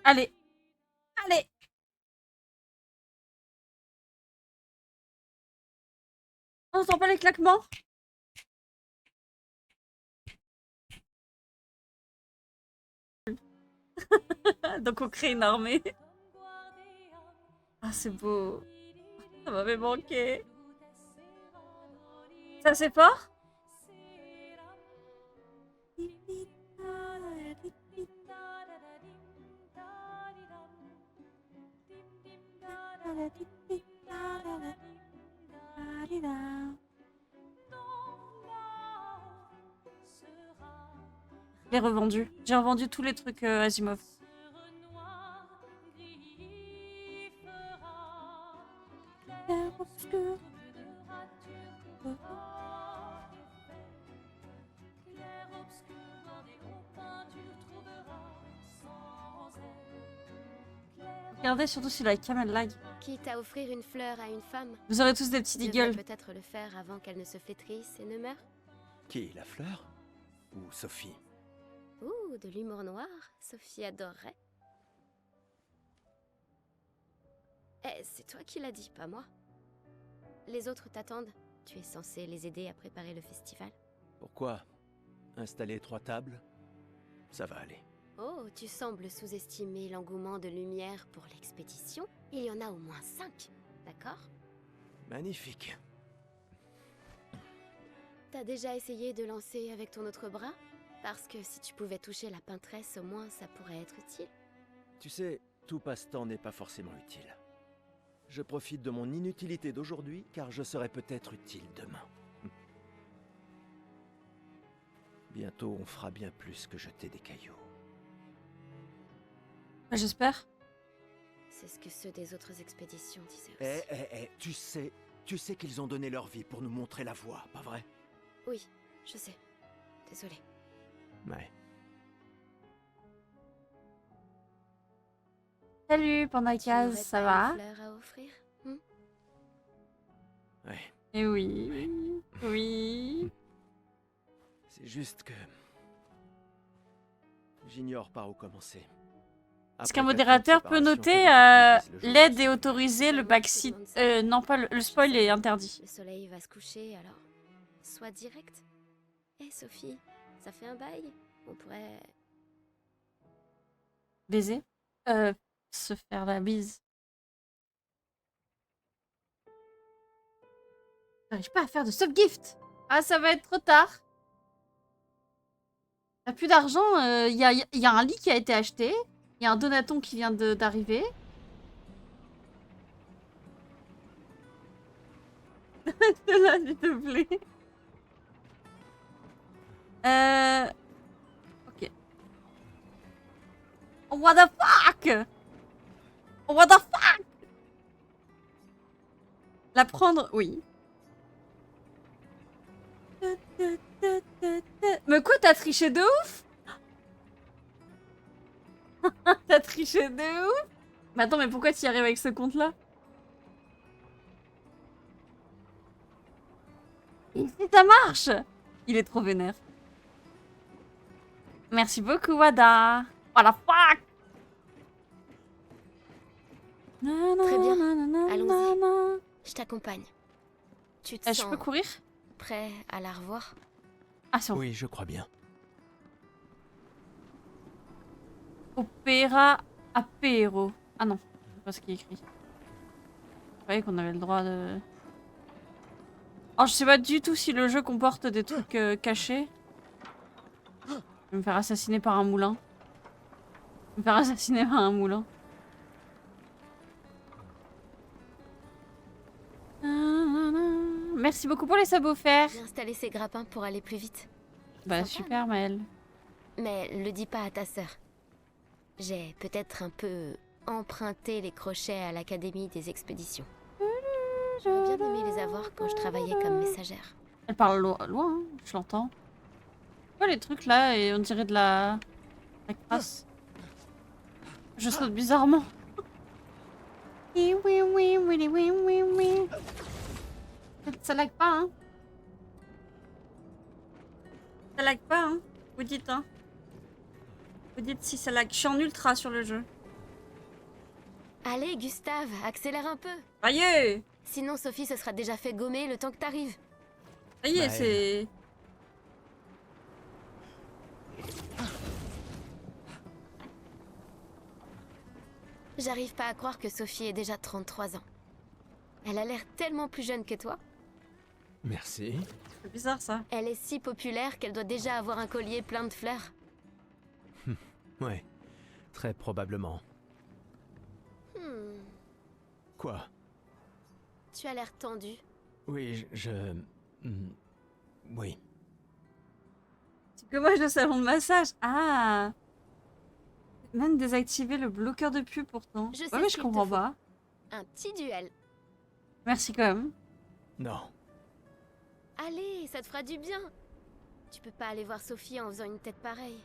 Allez. Allez. On n'entend pas les claquements. Donc on crée une armée. Ah, c'est beau. Ça m'avait manqué. Ça, c'est fort? Je l'ai revendu. J'ai revendu tous les trucs Asimov. Regardez surtout si la cam elle lag. Quitte à offrir une fleur à une femme, Vous aurez tous des petits tu deagles. devrais peut-être le faire avant qu'elle ne se flétrisse et ne meure. Qui, la fleur? Ou Sophie? Ouh, de l'humour noir, Sophie adorerait. Eh, c'est toi qui l'as dit, pas moi. Les autres t'attendent. Tu es censé les aider à préparer le festival. Pourquoi? Installer 3 tables? Ça va aller. Oh, tu sembles sous-estimer l'engouement de Lumière pour l'expédition. Il y en a au moins 5, d'accord? Magnifique. T'as déjà essayé de lancer avec ton autre bras? Parce que si tu pouvais toucher la peintresse, au moins ça pourrait être utile. Tu sais, tout passe-temps n'est pas forcément utile. Je profite de mon inutilité d'aujourd'hui, car je serai peut-être utile demain. Bientôt, on fera bien plus que jeter des cailloux. J'espère. C'est ce que ceux des autres expéditions disaient aussi. Tu sais qu'ils ont donné leur vie pour nous montrer la voie, pas vrai? Oui, je sais. Désolée. Ouais. Salut, Tu Pandakaz, n'aurais ça pas va? une fleur à offrir? Ouais. Eh oui. Oui. C'est juste que... J'ignore par où commencer. Est-ce Après qu'un 4 ans de modérateur peut séparation, noter faut pas que je dise le jour l'aide où est je- autorisée, le Sûrement backseat... que tu demandes ça. non, pas le spoil est interdit. Le soleil va se coucher, alors sois direct. Eh Sophie, ça fait un bail. On pourrait... Baiser. Se faire la bise. J'arrive pas à faire de subgift. Ah, ça va être trop tard. T'as plus d'argent, y a un lit qui a été acheté. Il y a un donaton qui vient d'arriver. Là, s'il te plaît. Ok. What the fuck? What the fuck? La prendre, oui. Mais quoi, t'as triché de ouf? T'as triché de ouf? Mais attends, mais pourquoi tu y arrives avec ce compte-là? Et si ça marche? Il est trop vénère. Merci beaucoup, Wada. What the fuck? Très bien. Allons-y. Je t'accompagne. Tu te Je sens peux courir? prêt à la revoir? Ah, c'est bon. Oui, je crois bien. Opéra apéro. Ah non, c'est pas ce qui est écrit. Je croyais qu'on avait le droit de... Oh, je sais pas du tout si le jeu comporte des trucs cachés. Je vais me faire assassiner par un moulin. Je vais me faire assassiner par un moulin. Merci beaucoup pour les sabots fer. J'ai installé ces grappins pour aller plus vite. Bah Sympa, super Maëlle. Mais le dis pas à ta sœur. J'ai peut-être un peu emprunté les crochets à l'Académie des expéditions. J'aurais bien aimé les avoir quand je travaillais comme messagère. Elle parle loin, hein, je l'entends. Quoi les trucs là et on dirait de la crasse. Je saute bizarrement. Oui, oui, oui, oui, oui, oui, oui. Ça lag pas, hein. Ça lag pas, hein. Vous dites, hein. Vous dites si ça lag. Je suis en ultra sur le jeu. Allez, Gustave, accélère un peu. Ça y est! Sinon, Sophie se sera déjà fait gommer le temps que t'arrives. Ça y est, Bah, c'est... J'arrive pas à croire que Sophie ait déjà 33 ans. Elle a l'air tellement plus jeune que toi. Merci. C'est bizarre, ça. Elle est si populaire qu'elle doit déjà avoir un collier plein de fleurs. Ouais, très probablement. Hmm, Quoi? tu as l'air tendu. Oui, Hmm, oui. C'est que moi, le salon de massage. Ah! Même désactiver le bloqueur de pub, pourtant. Je sais Ouais, mais ce je qu'il te comprends faut. pas. Un petit duel. Merci quand même. Non. Allez, ça te fera du bien. Tu peux pas aller voir Sophie en faisant une tête pareille.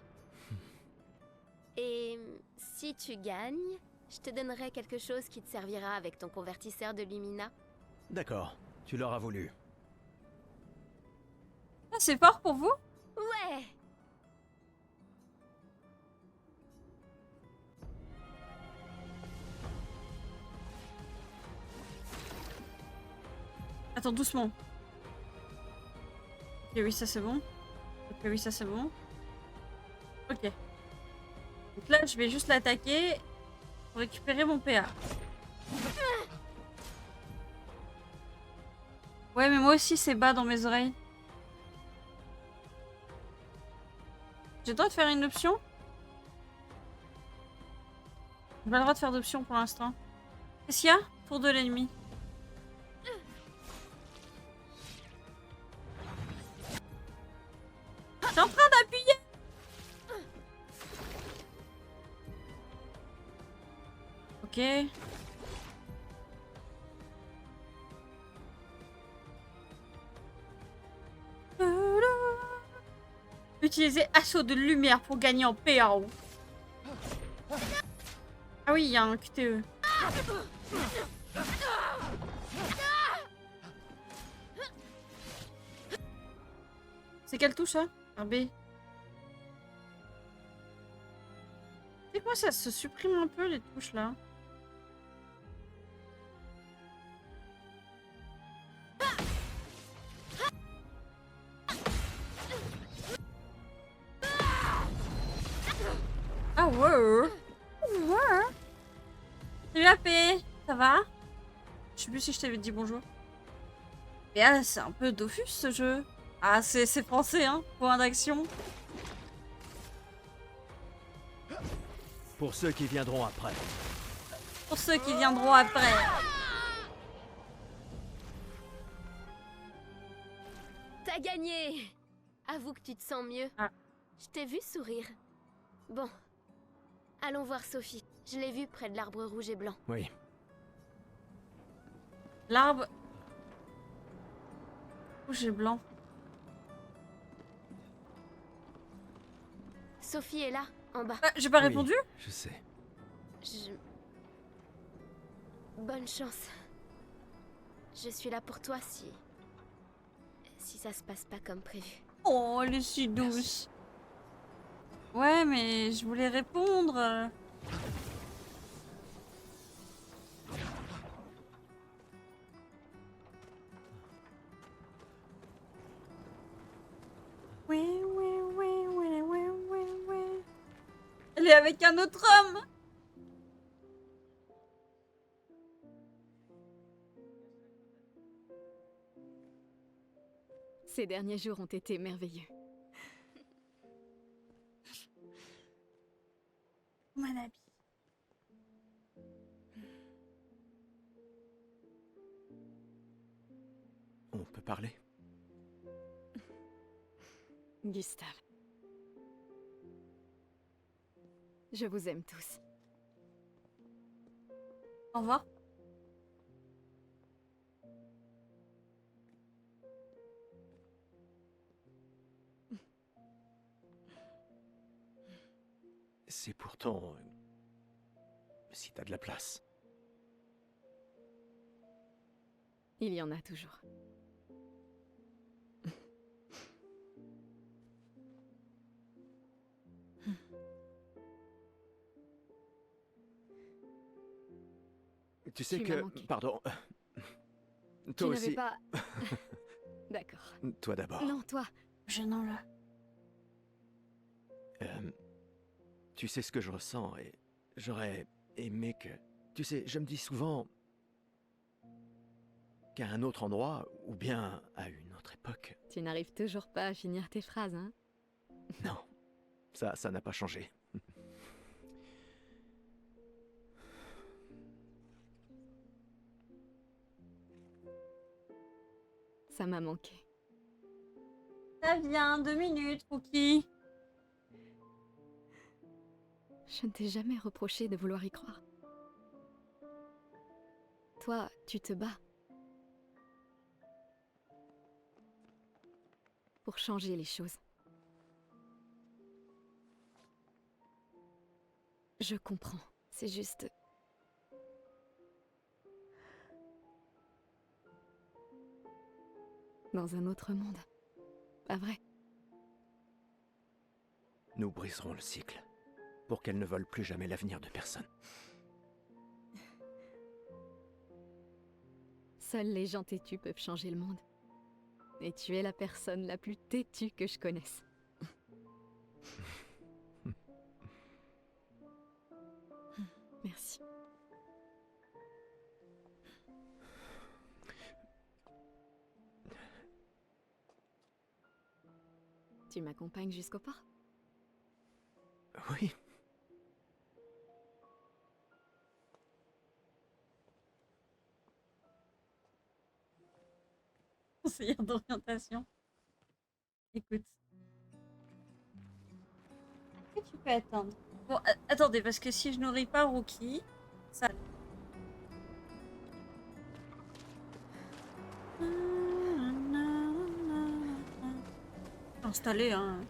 Et si tu gagnes, je te donnerai quelque chose qui te servira avec ton convertisseur de Lumina. D'accord, tu l'auras voulu. Ah, c'est fort pour vous? Ouais! Attends, doucement. Ok, oui, ça c'est bon. Ok, oui, ça c'est bon. Ok. Donc là, je vais juste l'attaquer pour récupérer mon PA. Ouais, mais moi aussi, c'est bas dans mes oreilles. J'ai le droit de faire une option? J'ai pas le droit de faire d'option pour l'instant. Qu'est-ce qu'il y a? Tour de l'ennemi. Je suis en train d'appuyer. Ok. Utiliser assaut de lumière pour gagner en PAO. Ah oui, il y a un QTE. C'est quelle touche ça? RB. C'est quoi ça se supprime un peu les touches là? Ah ouais. Ouais. Salut AP, ça va? Je sais plus si je t'avais dit bonjour. Et ah, c'est un peu Dofus ce jeu. Ah, c'est français, hein, point d'action. Pour ceux qui viendront après. Pour ceux qui viendront après. T'as gagné! Avoue que tu te sens mieux. Ah. Je t'ai vu sourire. Bon. Allons voir Sophie. Je l'ai vue près de l'arbre rouge et blanc. Oui. L'arbre rouge et blanc. Sophie est là, en bas. Ah, j'ai pas Oui, répondu? je sais. Bonne chance. Je suis là pour toi si ça se passe pas comme prévu. Oh, elle est si douce. Ouais, mais je voulais répondre. Ouais, ouais, ouais, ouais, ouais, ouais, ouais. Elle est avec un autre homme. Ces derniers jours ont été merveilleux. Manabi. On peut parler? Gustave. Je vous aime tous. Au revoir. C'est pourtant... si t'as de la place. Il y en a toujours. Tu sais Tu m'as que... manqué. Pardon. Tu Toi n'avais aussi. pas... D'accord. Toi d'abord. Non, toi. Gênant là. Tu sais ce que je ressens et j'aurais aimé que... Tu sais, je me dis souvent qu'à un autre endroit, ou bien à une autre époque... Tu n'arrives toujours pas à finir tes phrases, hein? Non, ça n'a pas changé. Ça m'a manqué. Ça vient, 2 minutes, Pookie. Je ne t'ai jamais reproché de vouloir y croire. Toi, tu te bats. Pour changer les choses. Je comprends. C'est juste... Dans un autre monde. Pas vrai? Nous briserons le cycle, pour qu'elle ne vole plus jamais l'avenir de personne. Seuls les gens têtus peuvent changer le monde. Et tu es la personne la plus têtue que je connaisse. Merci. Tu m'accompagnes jusqu'au port? Oui. Conseillère d'orientation. Écoute. Est-ce que tu peux attendre? Bon, attendez, parce que si je nourris pas Rookie, ça... Installé, hein.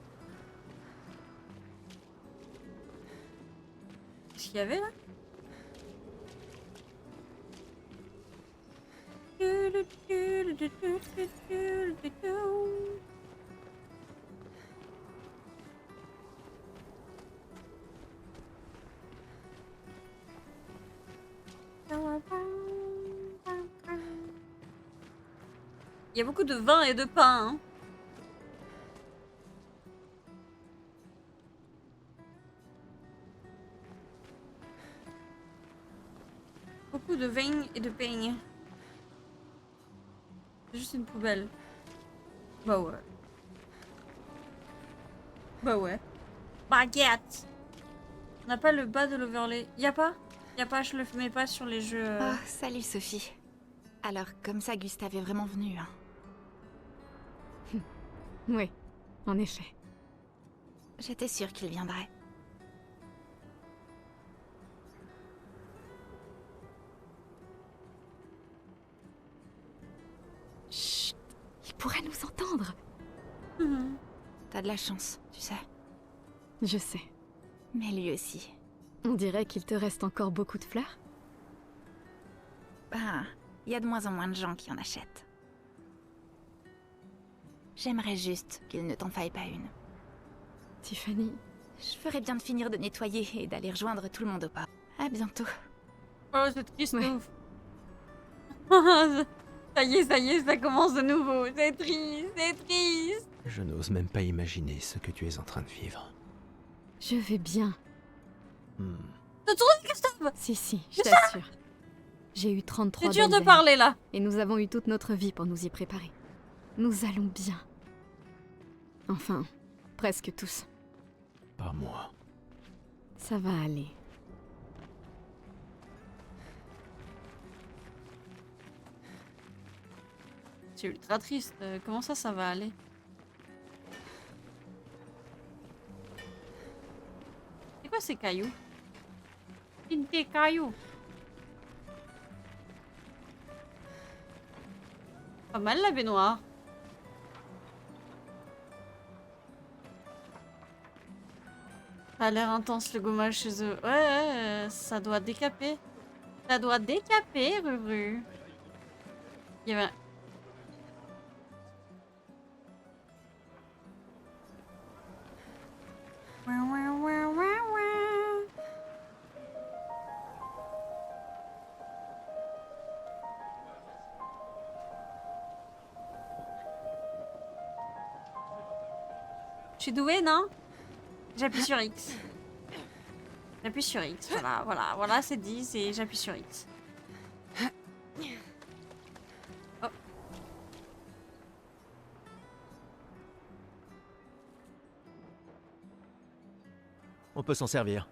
Qu'est-ce qu'il y avait là? Il y a beaucoup de vin et de pain, hein. Beaucoup de vin et de peigne. C'est juste une poubelle. Bah ouais. Bah ouais. Baguette. On n'a pas le bas de l'overlay. Y a pas? Je le mets pas sur les jeux. Oh, salut Sophie. Alors, comme ça, Gustave est vraiment venu, hein. Oui, en effet. J'étais sûre qu'il viendrait. Chut, il pourrait nous entendre. Mhm. T'as de la chance, tu sais. Je sais. Mais lui aussi. On dirait qu'il te reste encore beaucoup de fleurs. Ben, il y a de moins en moins de gens qui en achètent. J'aimerais juste qu'il ne t'en faille pas une. Tiffany, Je ferais bien de finir de nettoyer et d'aller rejoindre tout le monde au pas. À bientôt. Oh, c'est triste. Ouais. Ouf. Ça y est, ça commence de nouveau. C'est triste, c'est triste. Je n'ose même pas imaginer ce que tu es en train de vivre. je vais bien. Te tourner, Gustave. Si, je t'assure. J'ai eu 33 C'est dur belles de années. parler là. Et nous avons eu toute notre vie pour nous y préparer. Nous allons bien. Enfin, presque tous. Pas moi. Ça va aller. C'est ultra triste. Comment ça va aller? C'est quoi ces cailloux? Des cailloux. Pas mal la baignoire. Ça a l'air intense le gommage chez eux. Ouais, ça doit décaper. Ça doit décaper, Ruru. Il y avait... suis douée, non? J'appuie sur X. J'appuie sur X, voilà, c'est dit, c'est j'appuie sur X. Oh. On peut s'en servir.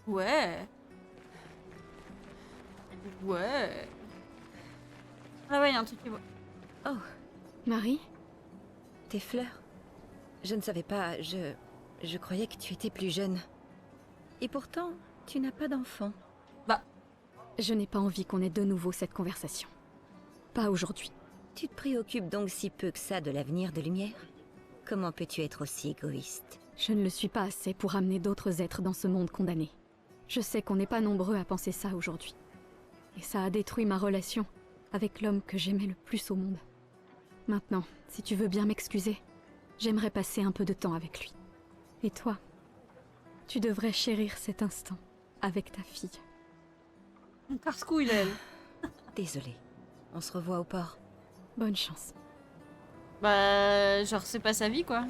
Ouais. Ouais. Ah ouais, il y a un truc qui... Oh, Marie? tes fleurs. Je ne savais pas, je croyais que tu étais plus jeune. Et pourtant, tu n'as pas d'enfant. Je n'ai pas envie qu'on ait de nouveau cette conversation. Pas aujourd'hui. Tu te préoccupes donc si peu que ça de l'avenir de Lumière? Comment peux-tu être aussi égoïste? Je ne le suis pas assez pour amener d'autres êtres dans ce monde condamné. Je sais qu'on n'est pas nombreux à penser ça aujourd'hui. Et ça a détruit ma relation avec l'homme que j'aimais le plus au monde. Maintenant, si tu veux bien m'excuser, j'aimerais passer un peu de temps avec lui. Et toi, tu devrais chérir cet instant avec ta fille. Casse-couille, elle. Désolée. On se revoit au port. Bonne chance. Bah, genre, c'est pas sa vie, quoi.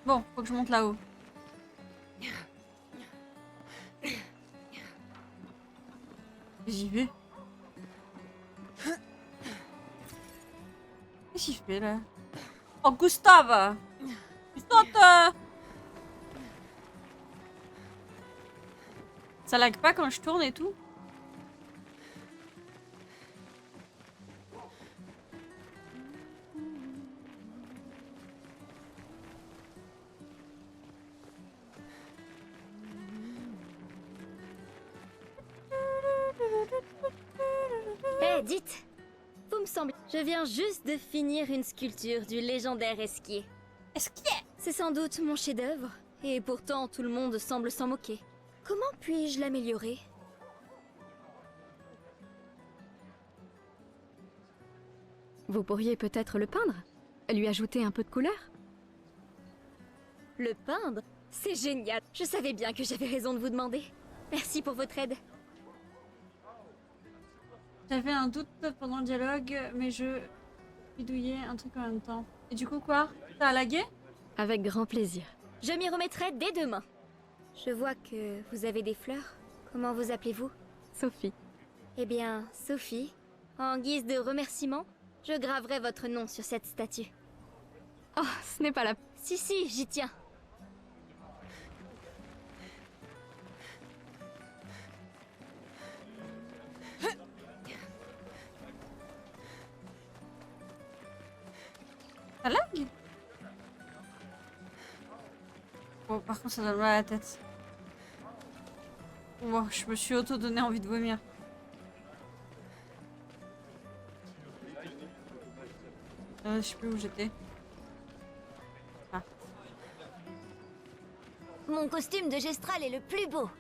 Bon, faut que je monte là-haut. J'y vais. Qu'est-ce qu'il fait, là? Oh, Gustave! Il saute! Ça lag pas quand je tourne et tout? Eh, dites! Vous me semblez... Je viens juste de finir une sculpture du légendaire Esquier. Esquier! C'est sans doute mon chef-d'œuvre, et pourtant tout le monde semble s'en moquer. Comment puis-je l'améliorer? Vous pourriez peut-être le peindre? Lui ajouter un peu de couleur? Le peindre? C'est génial! Je savais bien que j'avais raison de vous demander. Merci pour votre aide. J'avais un doute pendant le dialogue, mais je bidouillais un truc en même temps. Et du coup, quoi? T'as lagué? Avec grand plaisir. Je m'y remettrai dès demain. Je vois que vous avez des fleurs. Comment vous appelez-vous? Sophie. Eh bien, Sophie, en guise de remerciement, je graverai votre nom sur cette statue. Oh, ce n'est pas la... Si, j'y tiens. Ça lag? Bon, par contre, ça donne mal à la tête. Bon, je me suis auto-donné envie de vomir. Je sais plus où j'étais. Ah. Mon costume de Gestral est le plus beau.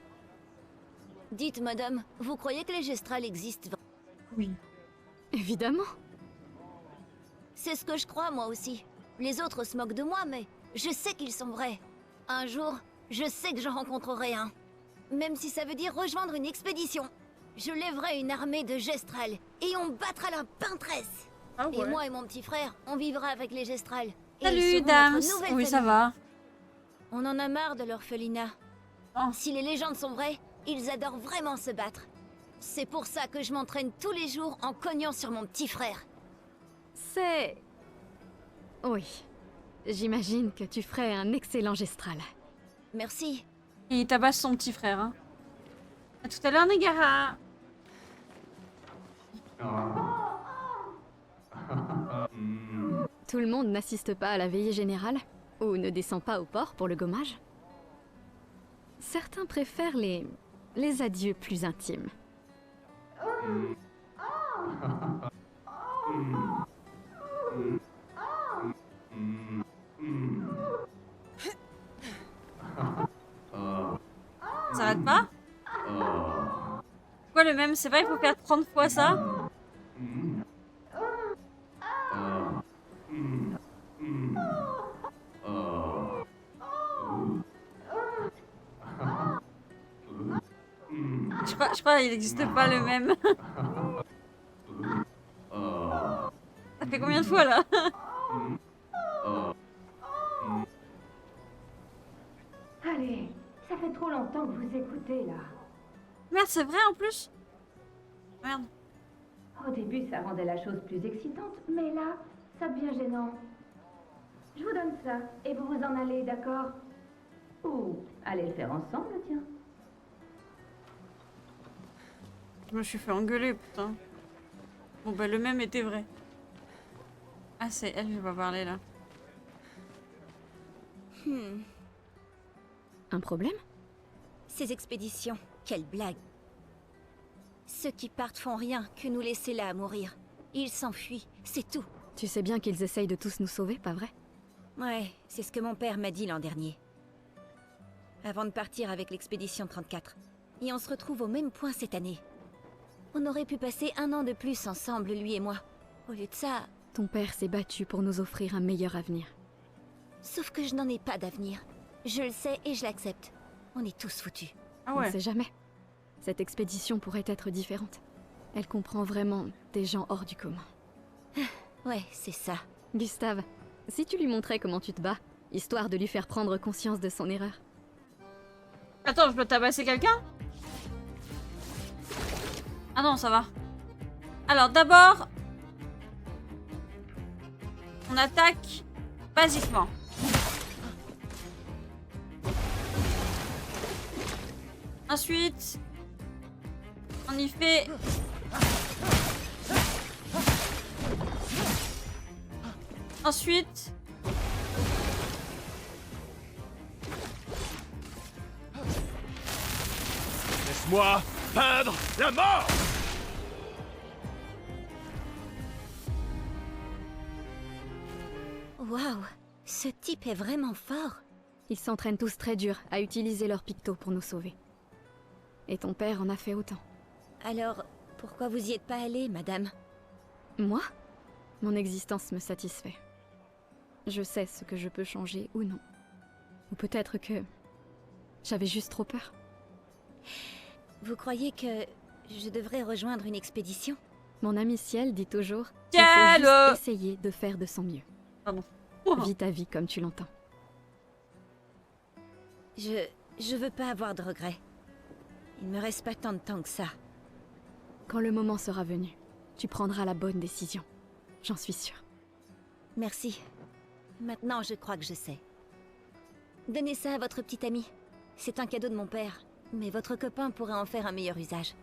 Dites, madame, vous croyez que les Gestrals existent? Oui. Évidemment. C'est ce que je crois, moi aussi. Les autres se moquent de moi, mais je sais qu'ils sont vrais. Un jour, je sais que j'en rencontrerai un. Même si ça veut dire rejoindre une expédition. Je lèverai une armée de Gestral et on battra la peintresse. Ah ouais. Et moi et mon petit frère, on vivra avec les Gestral. Et ils Salut, seront Dams. notre nouvelle Oui, ça famille. va. On en a marre de l'orphelinat. Oh. Si les légendes sont vraies, ils adorent vraiment se battre. C'est pour ça que je m'entraîne tous les jours en cognant sur mon petit frère. C'est... Oui. J'imagine que tu ferais un excellent gestral. Merci. Et il tabasse son petit frère. Hein. À tout à l'heure, Negara. Tout le monde n'assiste pas à la veillée générale ou ne descend pas au port pour le gommage. Certains préfèrent les adieux plus intimes. Ça s'arrête pas? Pourquoi le même? C'est vrai, il faut faire 30 fois ça? Je crois qu'il n'existe pas le même. Ça fait combien combien de fois là? Allez, ça fait trop longtemps que vous écoutez là. Merde, c'est vrai en plus. Merde. Au début, ça rendait la chose plus excitante, mais là, ça devient gênant. Je vous donne ça, et vous vous en allez, d'accord? Ou allez le faire ensemble, tiens. Je me suis fait engueuler, putain. Bon bah le même était vrai. Ah c'est elle, je vais parler là. Un problème? Ces expéditions, quelle blague. Ceux qui partent font rien que nous laisser là à mourir. Ils s'enfuient, c'est tout. Tu sais bien qu'ils essayent de tous nous sauver, pas vrai? Ouais, c'est ce que mon père m'a dit l'an dernier. Avant de partir avec l'expédition 34. Et on se retrouve au même point cette année. On aurait pu passer 1 an de plus ensemble, lui et moi. Au lieu de ça... Ton père s'est battu pour nous offrir un meilleur avenir. Sauf que je n'en ai pas d'avenir. Je le sais et je l'accepte. On est tous foutus. Ah On ouais. ne sait jamais. Cette expédition pourrait être différente. Elle comprend vraiment des gens hors du commun. Ouais, c'est ça. Gustave, si tu lui montrais comment tu te bats, histoire de lui faire prendre conscience de son erreur. Attends, je peux tabasser quelqu'un? Ah non, ça va. Alors d'abord, on attaque basiquement. Ensuite, on y fait... Ensuite... Laisse-moi peindre la mort! Waouh, ce type est vraiment fort. Ils s'entraînent tous très dur à utiliser leurs pictos pour nous sauver. Et ton père en a fait autant. Alors, pourquoi vous y êtes pas allée, madame? Moi? Mon existence me satisfait. Je sais ce que je peux changer ou non. Ou peut-être que... j'avais juste trop peur. Vous croyez que je devrais rejoindre une expédition? Mon ami Ciel dit toujours qu'il faut Ciel juste essayer de faire de son mieux. Pardon. Vis ta vie comme tu l'entends. Je veux pas avoir de regrets. Il me reste pas tant de temps que ça. Quand le moment sera venu, tu prendras la bonne décision. J'en suis sûre. Merci. Maintenant, je crois que je sais. Donnez ça à votre petit ami. C'est un cadeau de mon père. Mais votre copain pourrait en faire un meilleur usage.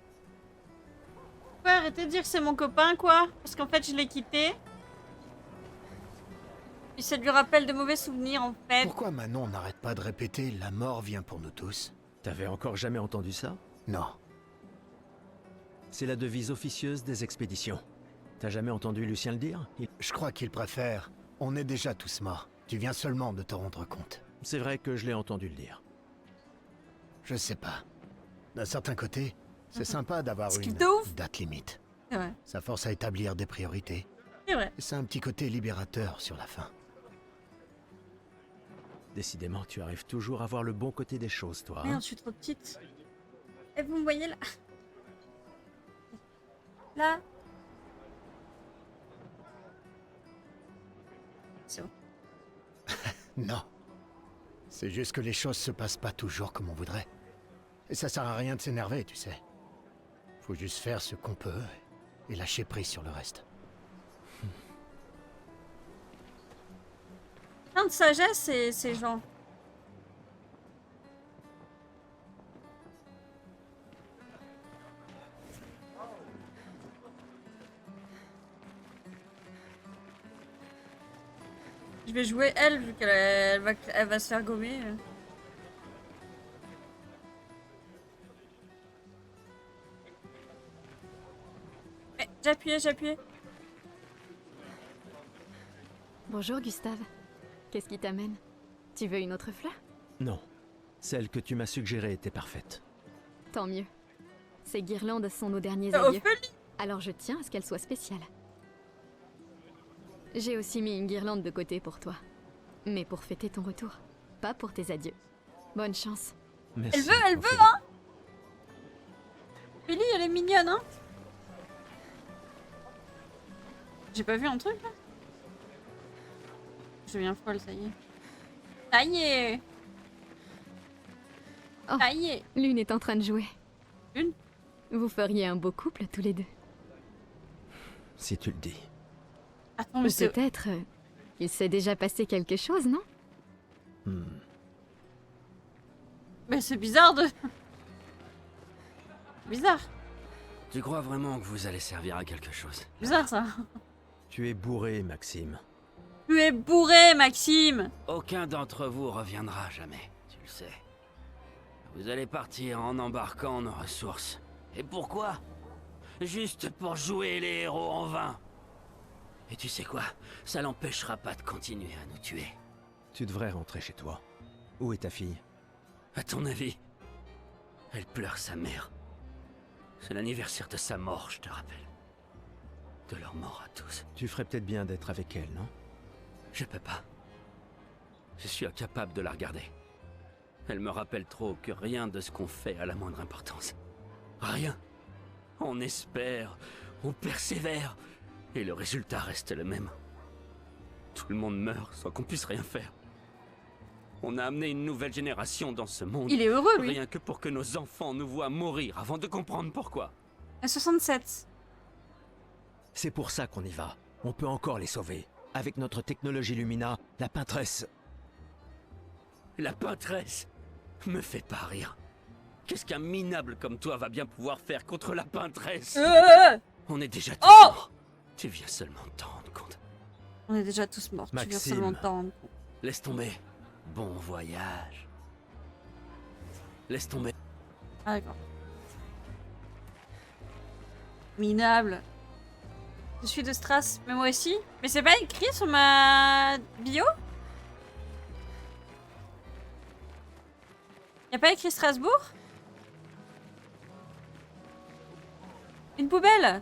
Ouais, arrêtez de dire que c'est mon copain, quoi. Parce qu'en fait, je l'ai quitté. Et ça lui rappelle de mauvais souvenirs, en fait. Pourquoi Manon n'arrête pas de répéter « la mort vient pour nous tous » ? T'avais encore jamais entendu ça? Non. C'est la devise officieuse des expéditions. T'as jamais entendu Lucien le dire? Je crois qu'il préfère « on est déjà tous morts, tu viens seulement de te rendre compte ». C'est vrai que je l'ai entendu le dire. Je sais pas. D'un certain côté, c'est sympa d'avoir Ce qui une est ouf. date limite. C'est vrai. Ça force à établir des priorités. C'est vrai. Et c'est un petit côté libérateur sur la fin. Décidément, tu arrives toujours à voir le bon côté des choses, toi. Hein? Merde, je suis trop petite. Et vous me voyez là? Là? C'est bon. Non. C'est juste que les choses se passent pas toujours comme on voudrait. Et ça sert à rien de s'énerver, tu sais. Faut juste faire ce qu'on peut et lâcher prise sur le reste. Plein de sagesse, ces gens. Je vais jouer elle, vu qu'elle va se faire gommer. Mais j'ai appuyé. Bonjour Gustave. Qu'est-ce qui t'amène? Tu veux une autre fleur? Non. Celle que tu m'as suggérée était parfaite. Tant mieux. Ces guirlandes sont nos derniers Oh, adieux. Ophélie. Alors je tiens à ce qu'elles soient spéciales. J'ai aussi mis une guirlande de côté pour toi. Mais pour fêter ton retour, pas pour tes adieux. Bonne chance. Merci, Elle veut, Ophélie. hein. Ophélie, elle est mignonne, hein. J'ai pas vu un truc là? Je deviens folle, ça y est. Ça y est. Oh, Ça y est. Lune est en train de jouer. Lune? Vous feriez un beau couple tous les deux. Si tu le dis. Attends, Ou mais c'est... peut-être... il s'est déjà passé quelque chose, non? Mais c'est bizarre de... Bizarre. Tu crois vraiment que vous allez servir à quelque chose? Bizarre, ça. Tu es bourré, Maxime. Tu es bourré, Maxime. Aucun d'entre vous reviendra jamais, tu le sais. Vous allez partir en embarquant nos ressources. Et pourquoi? Juste pour jouer les héros en vain. Et tu sais quoi? Ça l'empêchera pas de continuer à nous tuer. Tu devrais rentrer chez toi. Où est ta fille? À ton avis? Elle pleure sa mère. C'est l'anniversaire de sa mort, je te rappelle. De leur mort à tous. Tu ferais peut-être bien d'être avec elle, non? Je peux pas. Je suis incapable de la regarder. Elle me rappelle trop que rien de ce qu'on fait a la moindre importance. Rien. On espère, on persévère, et le résultat reste le même. Tout le monde meurt sans qu'on puisse rien faire. On a amené une nouvelle génération dans ce monde. Il est heureux, lui. Rien que pour que nos enfants nous voient mourir avant de comprendre pourquoi. À 67. C'est pour ça qu'on y va. On peut encore les sauver. Avec notre technologie Lumina, la peintresse... La peintresse me fait pas rire. Qu'est-ce qu'un minable comme toi va bien pouvoir faire contre la peintresse? On est déjà tous morts. Tu viens seulement de t'en rendre compte. On est déjà tous morts. Tu viens Maxime. seulement de t'en rendre compte. Laisse tomber. Bon voyage. Laisse tomber. Ah d'accord. Minable. Je suis de Stras, mais moi aussi. Mais c'est pas écrit sur ma bio? Y'a pas écrit Strasbourg? Une poubelle?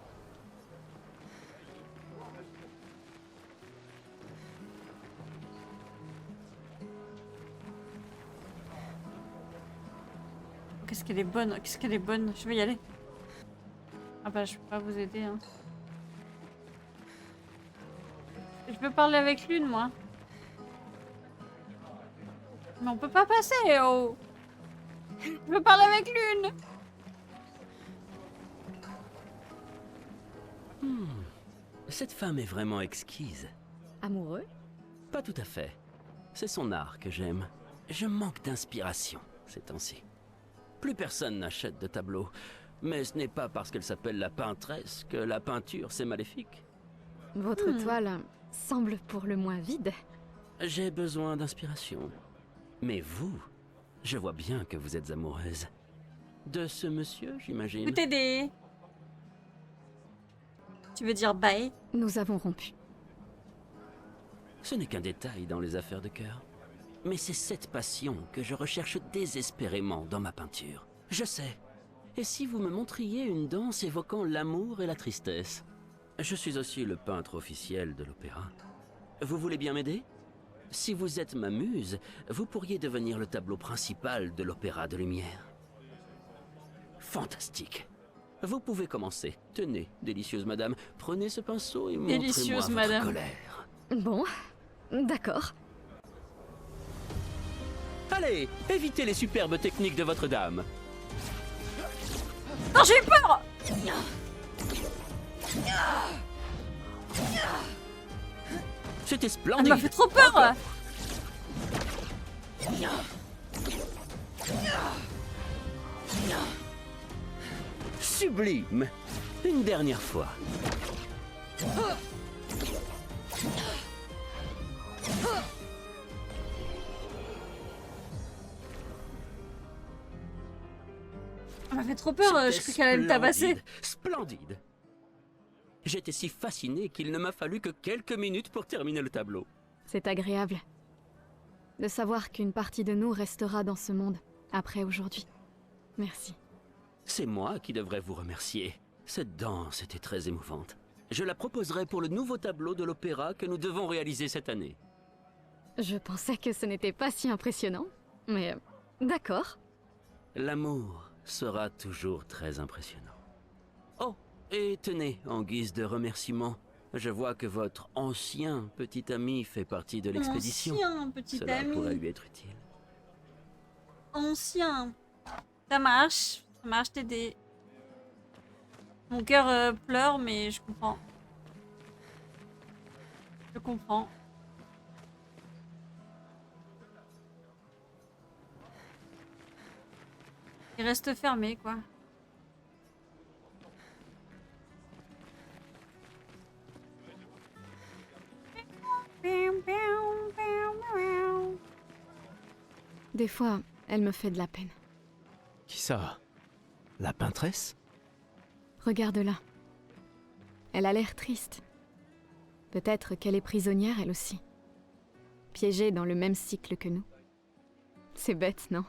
Qu'est-ce qu'elle est bonne, qu'est-ce qu'elle est bonne. Je vais y aller. Ah bah je peux pas vous aider hein. Je peux parler avec Lune moi. Mais on peut pas passer oh. Je veux parler avec Lune. Cette femme est vraiment exquise. Amoureux? Pas tout à fait. C'est son art que j'aime. Je manque d'inspiration ces temps-ci. Plus personne n'achète de tableaux. Mais ce n'est pas parce qu'elle s'appelle la peintresse que la peinture c'est maléfique. Votre toile semble pour le moins vide. J'ai besoin d'inspiration. Mais vous, je vois bien que vous êtes amoureuse. De ce monsieur, j'imagine. Où t'aider? Tu veux dire bye? Nous avons rompu. Ce n'est qu'un détail dans les affaires de cœur. Mais c'est cette passion que je recherche désespérément dans ma peinture. Je sais. Et si vous me montriez une danse évoquant l'amour et la tristesse? Je suis aussi le peintre officiel de l'opéra. Vous voulez bien m'aider? Si vous êtes ma muse, vous pourriez devenir le tableau principal de l'Opéra de Lumière. Fantastique. Vous pouvez commencer. Tenez, délicieuse madame, prenez ce pinceau et montrez-moi votre madame. colère. Bon, d'accord. Allez, évitez les superbes techniques de votre dame. Non, j'ai eu peur! C'était Elle splendide. m'a fait trop peur! Sublime. Une dernière fois. Elle m'a fait trop peur, je crois qu'elle allait me tabasser. Splendide. J'étais si fasciné qu'il ne m'a fallu que quelques minutes pour terminer le tableau. C'est agréable de savoir qu'une partie de nous restera dans ce monde après aujourd'hui. Merci. C'est moi qui devrais vous remercier. Cette danse était très émouvante. Je la proposerai pour le nouveau tableau de l'opéra que nous devons réaliser cette année. Je pensais que ce n'était pas si impressionnant, mais d'accord. L'amour sera toujours très impressionnant. Oh, et tenez, en guise de remerciement, Je vois que votre ancien petit ami fait partie de l'expédition. Ancien petit Cela ami. pourrait lui être utile. Ancien. Ça marche, t'aider. Mon cœur pleure, mais je comprends. Je comprends. Il reste fermé, quoi. Des fois, elle me fait de la peine. Qui ça? La peintresse? Regarde-la. Elle a l'air triste. Peut-être qu'elle est prisonnière, elle aussi. Piégée dans le même cycle que nous. C'est bête, non?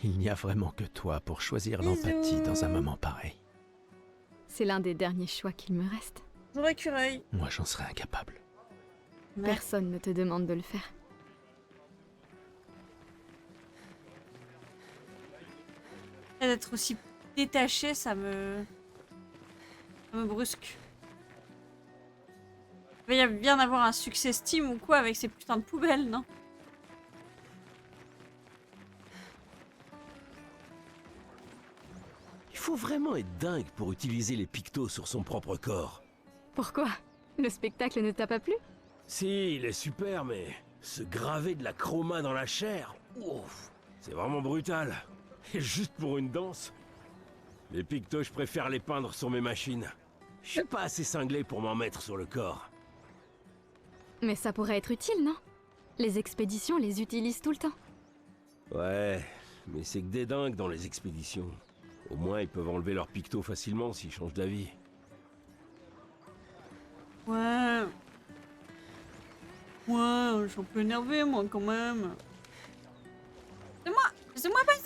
Il n'y a vraiment que toi pour choisir l'empathie dans un moment pareil. C'est l'un des derniers choix qu'il me reste. Mon écureuil. Moi, j'en serais incapable. Personne ne te demande de le faire. D'être aussi détaché, ça me brusque. Il va bien avoir un succès Steam ou quoi avec ces putains de poubelles, non? Il faut vraiment être dingue pour utiliser les pictos sur son propre corps. Pourquoi? Le spectacle ne t'a pas plu? Si, il est super, mais se graver de la chroma dans la chair, ouf, c'est vraiment brutal. Et juste pour une danse. Les pictos, je préfère les peindre sur mes machines. Je suis pas assez cinglé pour m'en mettre sur le corps. Mais ça pourrait être utile, non? Les expéditions les utilisent tout le temps. Ouais, mais c'est que des dingues dans les expéditions. Au moins, ils peuvent enlever leurs pictos facilement s'ils changent d'avis. Ouais. Ouais, je suis un peu énervé, moi, quand même. Laissez-moi passer!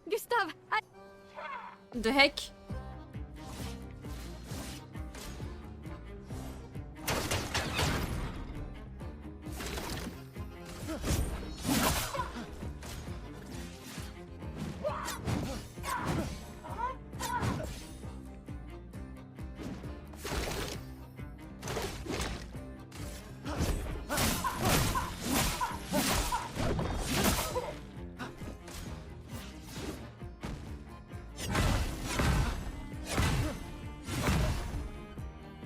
Gustave! The heck?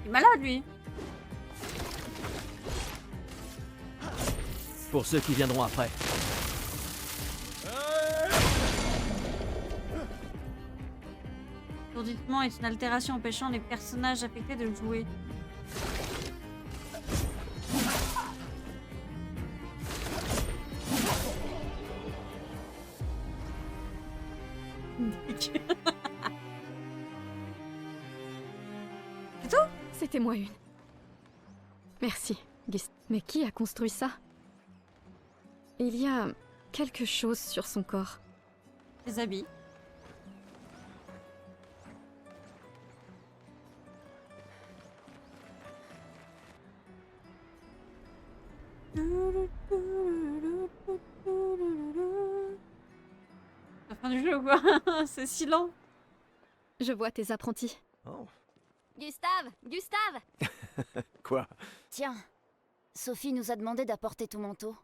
Malade lui. Pour ceux qui viendront après. L'étourdissement est une altération empêchant les personnages affectés de jouer. C'était moi une. Merci, Gust. Mais qui a construit ça? Il y a quelque chose sur son corps. Des habits. La fin du jeu ou quoi? C'est si lent. Je vois tes apprentis. Oh. Gustave! Gustave! Quoi? Tiens, Sophie nous a demandé d'apporter ton manteau.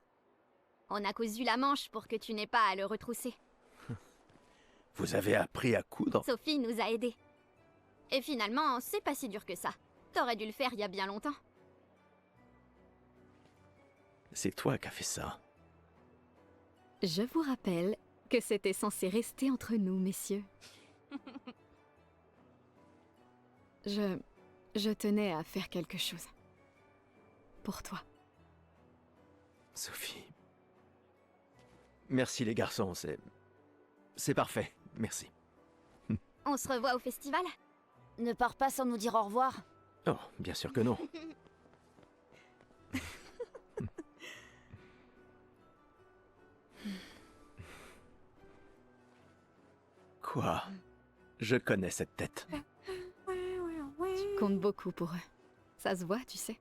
On a cousu la manche pour que tu n'aies pas à le retrousser. Vous avez appris à coudre? Sophie nous a aidés. Et finalement, c'est pas si dur que ça. T'aurais dû le faire il y a bien longtemps. C'est toi qui as fait ça. Je vous rappelle que c'était censé rester entre nous, messieurs. Je tenais à faire quelque chose. Pour toi. Sophie. Merci les garçons, c'est parfait, merci. On se revoit au festival? Ne pars pas sans nous dire au revoir. Oh, bien sûr que non. Quoi? Je connais cette tête. Tu comptes beaucoup pour eux. Ça se voit, tu sais.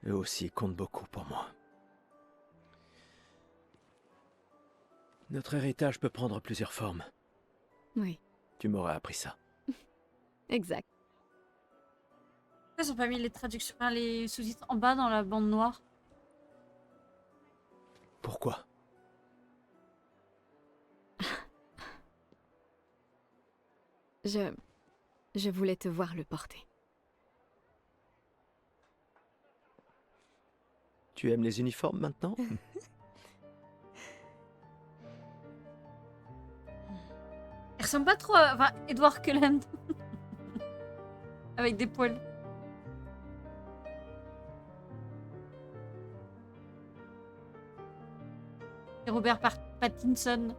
Eux aussi comptent beaucoup pour moi. Notre héritage peut prendre plusieurs formes. Oui, Tu m'aurais appris ça. exact. Pourquoi ils ont pas mis les traductions, enfin, les sous-titres en bas dans la bande noire? Pourquoi? Je voulais te voir le porter. Tu aimes les uniformes maintenant? Il ressemble pas trop à... Enfin, Edward Cullen. Avec des poils. Et Robert Pattinson.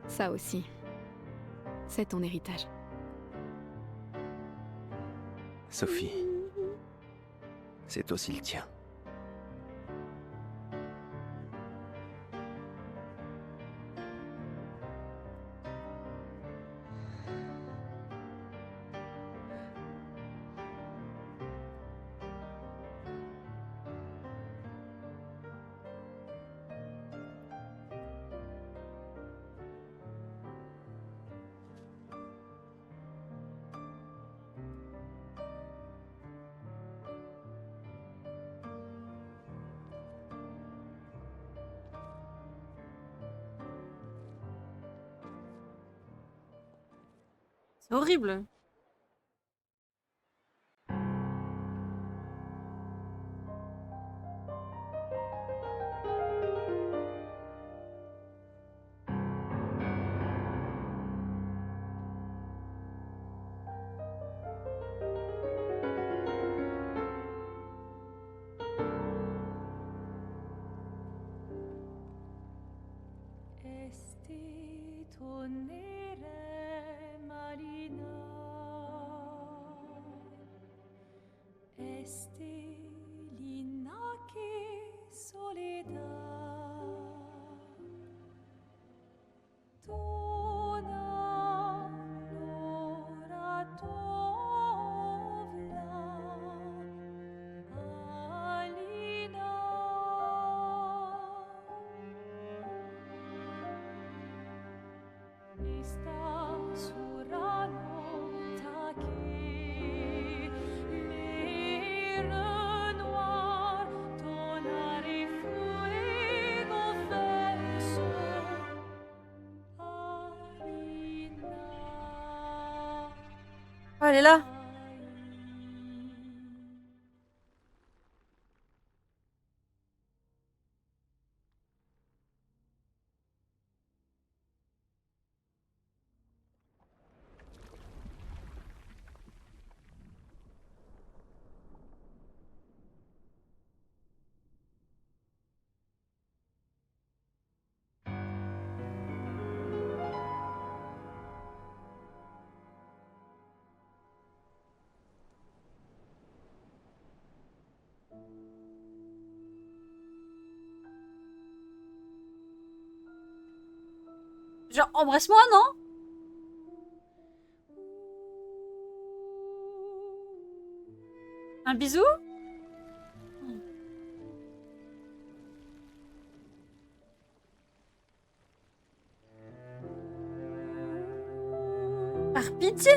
Ça aussi. C'est ton héritage. Sophie, c'est aussi le tien. C'est horrible. Oh, elle est là. Genre, embrasse-moi, non? Un bisou? Par pitié!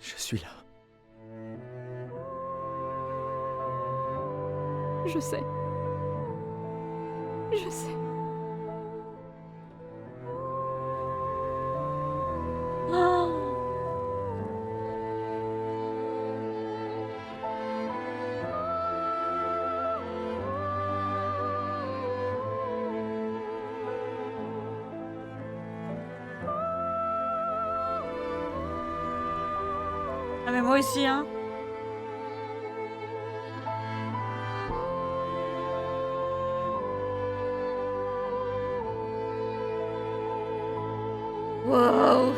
Je suis là. Je sais. Je sais. Ah mais moi aussi hein. Wow.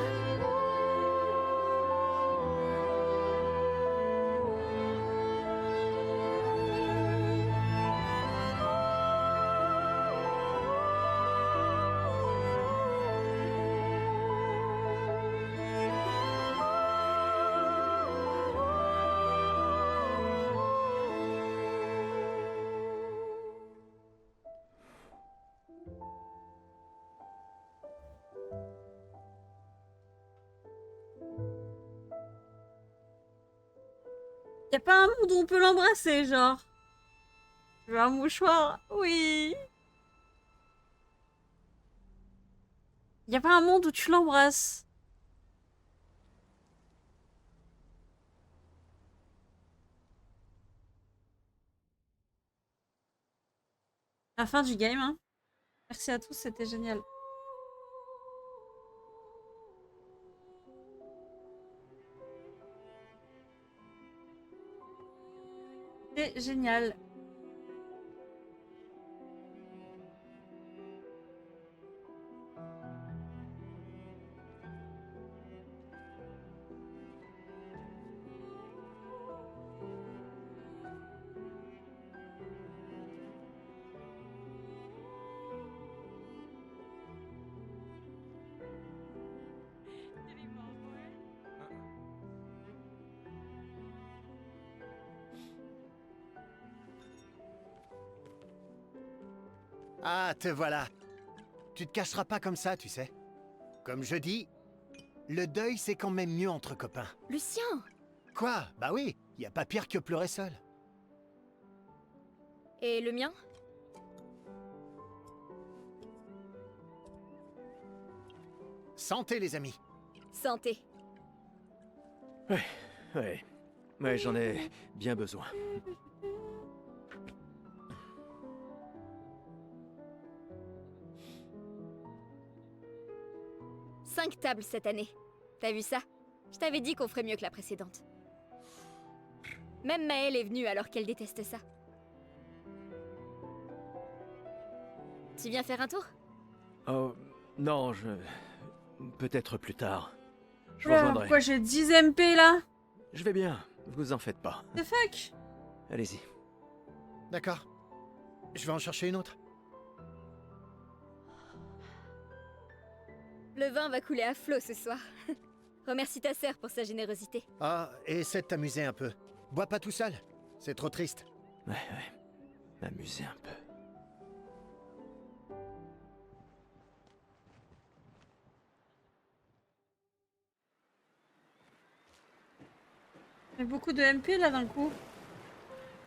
Y a pas un monde où on peut l'embrasser, genre. Je veux un mouchoir. Oui. Y a pas un monde où tu l'embrasses. La fin du game, hein. Merci à tous, c'était génial. C'est génial. Ah, te voilà. Tu te cacheras pas comme ça, tu sais. Comme je dis, le deuil c'est quand même mieux entre copains. Lucien! Quoi? Bah oui, y a pas pire que pleurer seul. Et le mien? Santé les amis. Santé. Ouais, j'en ai bien besoin. 5 tables cette année. T'as vu ça? Je t'avais dit qu'on ferait mieux que la précédente. Même Maëlle est venue alors qu'elle déteste ça. Tu viens faire un tour? Oh, non, peut-être plus tard. Je vous Oula, rejoindrai. pourquoi j'ai 10 MP là? Je vais bien, vous en faites pas. The fuck? Allez-y. D'accord. Je vais en chercher une autre. Le vin va couler à flot ce soir. Remercie ta sœur pour sa générosité. Ah, et essaie de t'amuser un peu. Bois pas tout seul. C'est trop triste. Ouais. M'amuser un peu. Il y a beaucoup de MP là d'un coup.